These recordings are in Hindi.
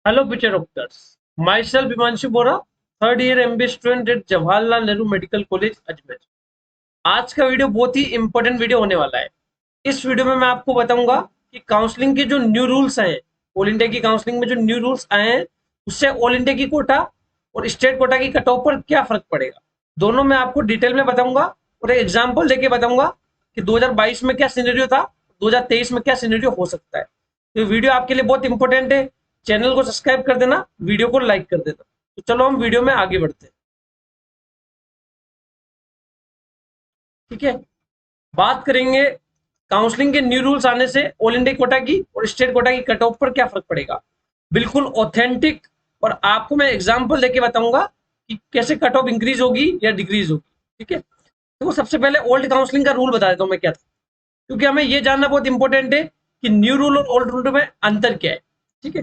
Hello, future doctors. Myself, Himanshu Bora, third year MBA student at Jawaharlal Nehru medical college Ajmer. आज का वीडियो बहुत ही इंपॉर्टेंट वीडियो होने वाला है। इस वीडियो में मैं आपको बताऊंगा कि काउंसलिंग के जो न्यू रूल्स आए, ऑल इंडिया की काउंसलिंग में जो न्यू रूल्स आए हैं, उससे ऑल इंडिया की कोटा और स्टेट कोटा की कट ऑफ पर क्या फर्क पड़ेगा, दोनों मैं आपको डिटेल में बताऊंगा और एक एग्जाम्पल देके बताऊंगा कि 2022 में क्या सिनेरियो था, 2023 में क्या सिनेरियो हो सकता है। तो वीडियो आपके लिए बहुत इंपॉर्टेंट है। चैनल को सब्सक्राइब कर देना, वीडियो को लाइक कर देना। तो चलो हम वीडियो में आगे बढ़ते हैं। ठीक है, बात करेंगे काउंसलिंग के न्यू रूल्स आने से ऑल इंडिया कोटा की और स्टेट कोटा की कट ऑफ पर क्या फर्क पड़ेगा। बिल्कुल ऑथेंटिक, और आपको मैं एग्जांपल देके बताऊंगा कि कैसे कट ऑफ इंक्रीज होगी या डिक्रीज होगी। ठीक है, तो सबसे पहले ओल्ड काउंसलिंग का रूल बता देता हूं मैं क्या था, क्योंकि हमें ये जानना बहुत इंपॉर्टेंट है कि न्यू रूल और ओल्ड रूल में अंतर क्या है। ठीक है,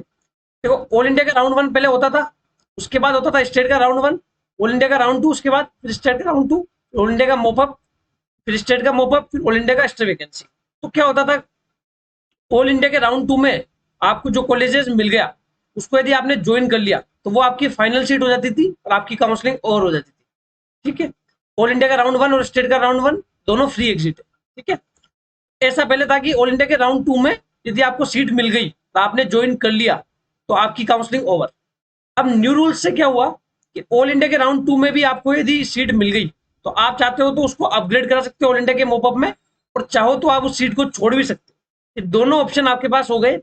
देखो ऑल इंडिया का राउंड वन पहले होता था, उसके बाद होता था स्टेट का राउंड वन, ऑल इंडिया का राउंड टू, उसके बाद फिर स्टेट का राउंड टू, ऑल इंडिया का मोपअप, फिर स्टेट का मोपअप, फिर ऑल इंडिया का एक्स्ट्रा वैकेंसी। तो क्या होता था, ऑल इंडिया के राउंड टू में आपको जो कॉलेजेस मिल गया, उसको यदि आपने ज्वाइन कर लिया तो वो आपकी फाइनल सीट हो जाती थी और आपकी काउंसलिंग ओवर हो जाती थी। ठीक है, ऑल इंडिया का राउंड वन और स्टेट का राउंड वन दोनों फ्री एग्जिट है। ठीक है, ऐसा पहले था कि ऑल इंडिया के राउंड टू में यदि आपको सीट मिल गई तो आपने ज्वाइन कर लिया तो आपकी काउंसलिंग ओवर। अब न्यू रूल्स से क्या हुआ कि ऑल इंडिया के राउंड टू में भी आपको यदि सीट मिल गई तो आप चाहते हो तो उसको अपग्रेड करा सकते हो ऑल इंडिया के मोपअप में, और चाहो तो आप उस सीट को छोड़ भी सकते हो। ये दोनों ऑप्शन आपके पास हो गए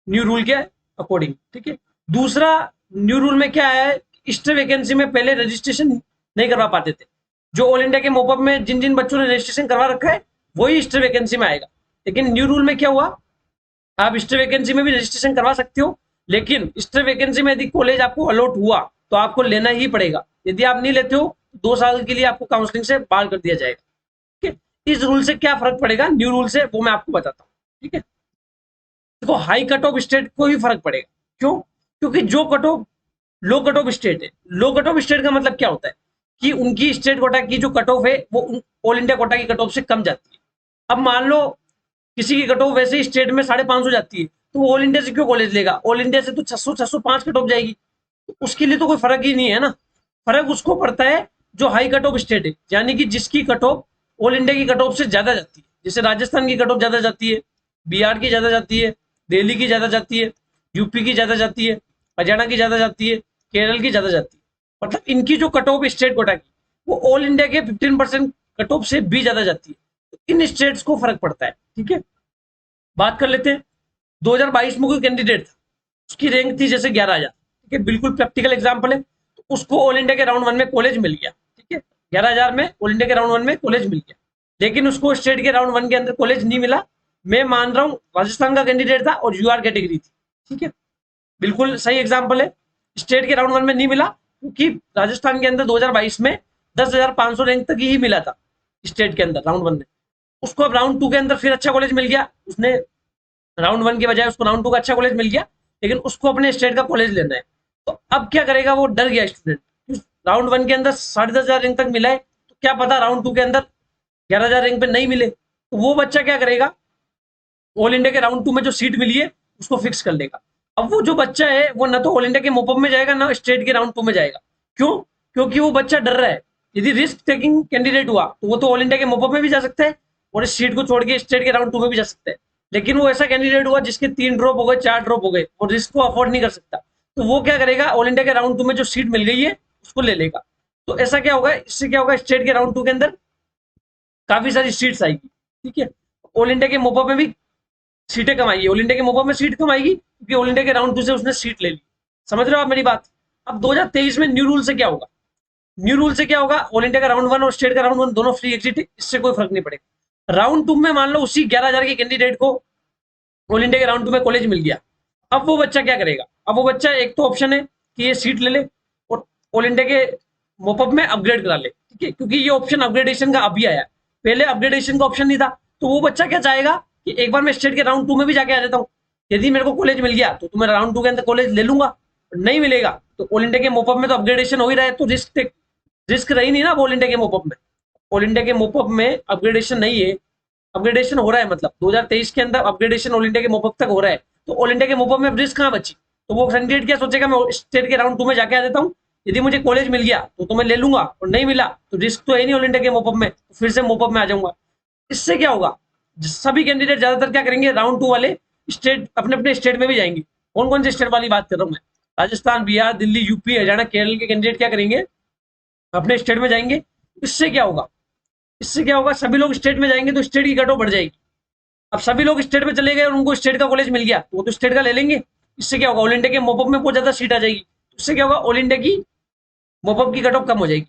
न्यू रूल के अकॉर्डिंग। ठीक है, दूसरा न्यू रूल में क्या है, एक्स्ट्रा वैकेंसी में पहले रजिस्ट्रेशन नहीं करवा पाते थे। जो ऑल इंडिया के मोपअप में जिन जिन बच्चों ने रजिस्ट्रेशन करवा रखा है वही एक्स्ट्रा वैकेंसी में आएगा। लेकिन न्यू रूल में क्या हुआ, आप एक्स्ट्रा वैकेंसी में भी रजिस्ट्रेशन करवा सकते हो, लेकिन एक्स्ट्रा वैकेंसी में यदि कॉलेज आपको अलॉट हुआ तो आपको लेना ही पड़ेगा। यदि आप नहीं लेते हो 2 साल के लिए आपको काउंसलिंग से बाहर कर दिया जाएगा। ठीक है, इस रूल से क्या फर्क पड़ेगा न्यू रूल से, वो मैं आपको बताता हूँ। ठीक है, देखो हाई कट ऑफ स्टेट को ही फर्क पड़ेगा। क्यों? क्योंकि जो cut of low cut off state है, लो कट ऑफ स्टेट का मतलब क्या होता है कि उनकी स्टेट कोटा की जो कट ऑफ है वो ऑल इंडिया कोटा की कट ऑफ से कम जाती है। अब मान लो किसी की कट ऑफ वैसे ही स्टेट में 550 जाती है, तो वो ऑल इंडिया से क्यों कॉलेज लेगा? ऑल इंडिया से तो 600 605 कट ऑफ जाएगी, तो उसके लिए तो कोई फर्क ही नहीं है ना। फर्क उसको पड़ता है जो हाई कट ऑफ स्टेट है, यानी कि जिसकी कट ऑफ ऑल इंडिया की कट ऑफ से ज्यादा जाती है। जैसे राजस्थान की कट ऑफ ज्यादा जाती है, बिहार की ज्यादा जाती है, दिल्ली की ज्यादा जाती है, यूपी की ज्यादा जाती है, हरियाणा की ज्यादा जाती है, केरल की ज्यादा जाती है। मतलब इनकी जो कट ऑफ स्टेट कोटा की वो ऑल इंडिया के 15% कट ऑफ से भी ज्यादा जाती है। तो इन स्टेट्स को फर्क पड़ता है। ठीक है, बात कर लेते हैं 2022 में कोई कैंडिडेट था, उसकी रैंक थी जैसे 11,000। ठीक है, बिल्कुल प्रैक्टिकल एग्जाम्पल है। तो उसको ऑल इंडिया के राउंड वन में कॉलेज मिल गया। ठीक है, 11,000 में ऑल इंडिया के राउंड वन में कॉलेज मिल गया, लेकिन उसको स्टेट के राउंड वन के अंदर कॉलेज नहीं मिला। मैं मान रहा हूँ राजस्थान का कैंडिडेट था और यूआर कैटेगरी थी। ठीक है, बिल्कुल सही एग्जाम्पल है। स्टेट के राउंड वन में नहीं मिला क्योंकि राजस्थान के अंदर 2022 में 10,500 रैंक तक ही मिला था स्टेट के अंदर राउंड वन में। उसको अब राउंड टू के अंदर फिर अच्छा कॉलेज मिल गया, उसने राउंड वन के बजाय उसको राउंड टू का अच्छा कॉलेज मिल गया, लेकिन उसको अपने स्टेट का कॉलेज लेना है। तो अब क्या करेगा, वो डर गया स्टूडेंट। राउंड वन के अंदर 10,500 रैंक तक मिला है, तो क्या पता राउंड टू के अंदर 11,000 रैंक पे नहीं मिले, तो वो बच्चा क्या करेगा, ऑल इंडिया के राउंड टू में जो सीट मिली है उसको फिक्स कर लेगा। अब वो जो बच्चा है वो ना तो ऑल इंडिया के मोपअप में जाएगा ना स्टेट के राउंड टू में जाएगा। क्यों? क्योंकि वो बच्चा डर रहा है। यदि रिस्क टेकिंग कैंडिडेट हुआ तो वो तो ऑल इंडिया के मोपअप में भी जा सकता है और इस सीट को छोड़ के स्टेट के राउंड टू में भी जा सकता है। लेकिन वो ऐसा कैंडिडेट हुआ जिसके 3 ड्रॉप हो गए, 4 ड्रॉप हो गए, और रिस्क को अफोर्ड नहीं कर सकता, तो वो क्या करेगा, ऑल इंडिया के राउंड टू में जो सीट मिल गई है उसको ले लेगा। तो ऐसा क्या होगा, इससे क्या होगा, स्टेट के राउंड टू के अंदर काफी सारी सीट्स आएगी। ठीक है, ऑल इंडिया के मोपअप में भी सीटें कम आएगी, ऑल इंडिया के मोपअप में सीट कम आएगी क्योंकि ऑल इंडिया के राउंड टू से उसने सीट ले ली। समझ रहे हो आप मेरी बात? अब 2023 में न्यू रूल से क्या होगा, न्यू रूल से क्या होगा, ऑल इंडिया का राउंड वन और स्टेट का राउंड वन दोनों फ्री एग्जिट है, इससे कोई फर्क नहीं पड़ेगा। राउंड टू में मान लो उसी 11,000 के कैंडिडेट को ऑल इंडिया के राउंड टू में कॉलेज मिल गया। अब वो बच्चा क्या करेगा, अब वो बच्चा एक तो ऑप्शन है कि ये सीट ले ले और ऑल इंडिया के मोपअप में अपग्रेड करा ले। ठीक है, क्योंकि ये ऑप्शन अपग्रेडेशन का अभी आया, पहले अपग्रेडेशन का ऑप्शन नहीं था। तो वो बच्चा क्या चाहेगा कि एक बार मैं स्टेट के राउंड टू में भी जाके आ जाता हूँ, यदि मेरे को कॉलेज मिल गया तो मैं राउंड टू के अंदर कॉलेज ले लूंगा, नहीं मिलेगा तो ऑल इंडिया के मोपअप में तो अपग्रेडेशन हो ही रहा है, तो रिस्क रही नहीं ना ऑल इंडिया के मोपअप में। ऑल इंडिया के मोपअप में अपग्रेडेशन नहीं है, अपग्रेडेशन हो रहा है, मतलब 2023 के अंदर अपग्रेडेशन ऑल इंडिया के मोपअप तक हो रहा है, तो ऑल इंडिया के मोपअप में रिस्क कहाँ बची, तो वो कैंडिडेट क्या सोचेगा, मैं स्टेट के राउंड 2 में जाके आ देता हूँ, यदि मुझे कॉलेज मिल गया तो मैं ले लूंगा, और नहीं मिला तो रिस्क तो है नहीं ऑल इंडिया के मोपअप में, तो फिर से मोपअप में आ जाऊंगा। इससे क्या होगा, सभी कैंडिडेट ज्यादातर क्या करेंगे, राउंड 2 वाले स्टेट अपने अपने स्टेट में भी जाएंगे। कौन कौन से स्टेट वाली बात कर रहा हूँ मैं, राजस्थान, बिहार, दिल्ली, यूपी, हरियाणा, केरल के कैंडिडेट क्या करेंगे, अपने स्टेट में जाएंगे। इससे क्या होगा, इससे क्या होगा, सभी लोग स्टेट में जाएंगे तो स्टेट की कट ऑफ बढ़ जाएगी। अब सभी लोग स्टेट में चले गए और उनको स्टेट का कॉलेज मिल गया तो वो तो स्टेट का ले लेंगे। इससे क्या होगा, ऑल इंडिया के मोपअप में बहुत ज्यादा सीट आ जाएगी। इससे क्या होगा, ऑल इंडिया की मोपअप की कट ऑफ कम हो जाएगी।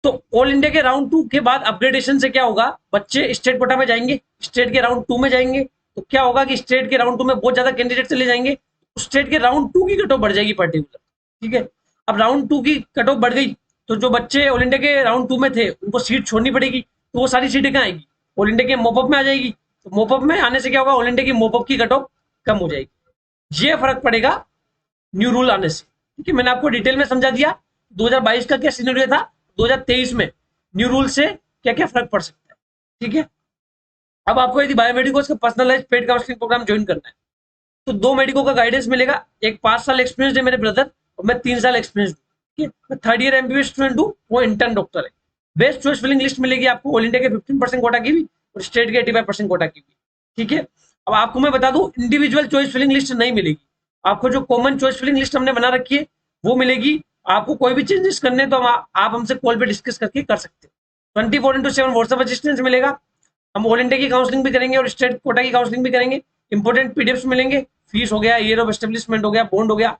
तो ऑल इंडिया के राउंड 2 के बाद अपग्रेडेशन से क्या होगा, बच्चे स्टेट कोटा में जाएंगे, स्टेट के राउंड 2 में जाएंगे, तो क्या होगा कि स्टेट के राउंड 2 में बहुत ज्यादा कैंडिडेट चले जाएंगे, स्टेट के राउंड 2 की कट ऑफ बढ़ जाएगी पर्टिकुलर। ठीक है, अब राउंड 2 की कट ऑफ बढ़ गई तो जो बच्चे ऑल इंडिया के राउंड 2 में थे उनको सीट छोड़नी पड़ेगी, तो वो सारी सीटें कहाँ आएगी, ऑल इंडिया के मोपअप में आ जाएगी। तो मोपअप में आने से क्या होगा, ऑल इंडिया की मोपअप की कट ऑफ कम हो जाएगी। ये फर्क पड़ेगा न्यू रूल आने से। ठीक है, मैंने आपको डिटेल में समझा दिया 2022 का क्या सिनेरियो था, 2023 में न्यू रूल से क्या क्या फर्क पड़ सकता है। ठीक है, अब आपको यदि बायोमेडिकल्स का personalize paid counselling program join करना है तो 2 मेडिको का गाइडेंस मिलेगा, एक 5 साल एक्सपीरियंस है मेरे ब्रदर और मैं 3 साल एक्सपीरियंस हूँ। ठीक है, मैं 3rd ईयर एमबीबीएस स्टूडेंट हूँ, वो इंटर्न डॉक्टर है। बेस्ट चॉइस फिलिंग लिस्ट मिलेगी आपको ऑल इंडिया के 15% कोटा की भी और स्टेट के 85% कोटा की भी। ठीक है, अब आपको मैं बता दूं इंडिविजुअल चॉइस फिलिंग लिस्ट नहीं मिलेगी, आपको जो कॉमन चॉइस फिलिंग लिस्ट हमने बना रखी है वो मिलेगी। आपको कोई भी चेंजेस करने तो आप हमसे कॉल पे डिस्कस करके कर सकते हैं। 24/7 व्हाट्सएप असिस्टेंस मिलेगा, हम ऑल इंडिया की काउंसलिंग भी करेंगे और स्टेट कोटा की काउंसलिंग भी करेंगे। इंपोर्टेंट पीडीएफ्स मिलेंगे, फीस हो गया, ईयर ऑफ एस्टेब्लिशमेंट हो गया, बॉन्ड हो गया,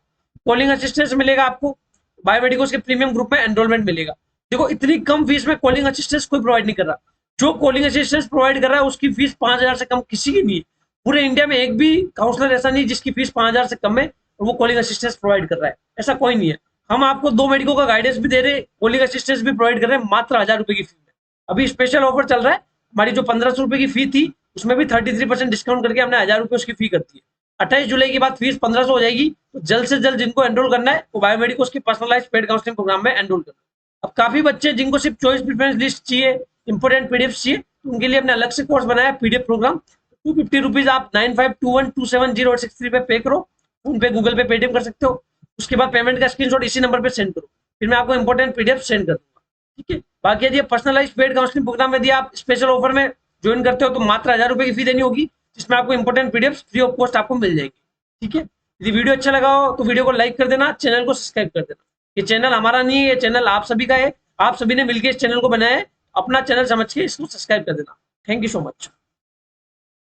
कॉलिंग असिस्टेंस मिलेगा आपको, बायोमेडिकल्स के प्रीमियम ग्रुप में एनरोलमेंट मिलेगा। देखो इतनी कम फीस में कॉलिंग असिस्टेंस कोई प्रोवाइड नहीं कर रहा, जो कॉलिंग असिस्टेंस प्रोवाइड कर रहा है उसकी फीस 5,000 से कम किसी की नहीं है। पूरे इंडिया में एक भी काउंसलर ऐसा नहीं जिसकी फीस 5,000 से कम है और वो कॉलिंग असिस्टेंस प्रोवाइड कर रहा है, ऐसा कोई नहीं है। हम आपको 2 मेडिको का गाइडेंस भी दे रहे हैं, कॉलिंग असिस्टेंस भी प्रोवाइड कर रहे हैं मात्र 1,000 रुपए की फी में। अभी स्पेशल ऑफर चल रहा है, हमारी जो 1,500 रुपए की फी थी उसमें भी 33% डिस्काउंट करके हमने 1,000 रुपए उसकी फी कर दी है। 28 जुलाई के बाद फीस 1,500 हो जाएगी, तो जल्द से जल्द जिनको एनरोल करना है वो बायोमेडिकल्स के पर्सनलाइज्ड पेड काउंसलिंग प्रोग्राम में एनरोल करना है। अब काफी बच्चे जिनको सिर्फ चॉइस प्रेफरेंस लिस्ट चाहिए, इंपोर्टेंट पीडीएफ चाहिए, तो उनके लिए हमने अलग से कोर्स बनाया पीडीएफ प्रोग्राम। 250 रुपीज आप 9521270863 पे पे करो, उन पे गूगल पे पेटीएम कर सकते हो। उसके बाद पेमेंट का स्क्रीनशॉट इसी नंबर पे सेंड करो, फिर मैं आपको इंपोर्टेंट पीडीएफ सेंड कर दूंगा। ठीक है, बाकी यदि पर्सनलाइज्ड पेड काउंसलिंग प्रोग्राम यदि आप स्पेशल ऑफर में ज्वाइन करते हो तो मात्र 1,000 रुपए की फी देनी होगी, जिसमें आपको important PDF free of cost आपको मिल जाएगी। ठीक है, यदि वीडियो अच्छा लगा हो तो वीडियो को लाइक कर देना, चैनल को सब्सक्राइब कर देना। ये चैनल हमारा नहीं है, ये चैनल आप सभी का है, आप सभी ने मिलकर इस चैनल को बनाया है, अपना चैनल समझ के इसको सब्सक्राइब कर देना। Thank you so much.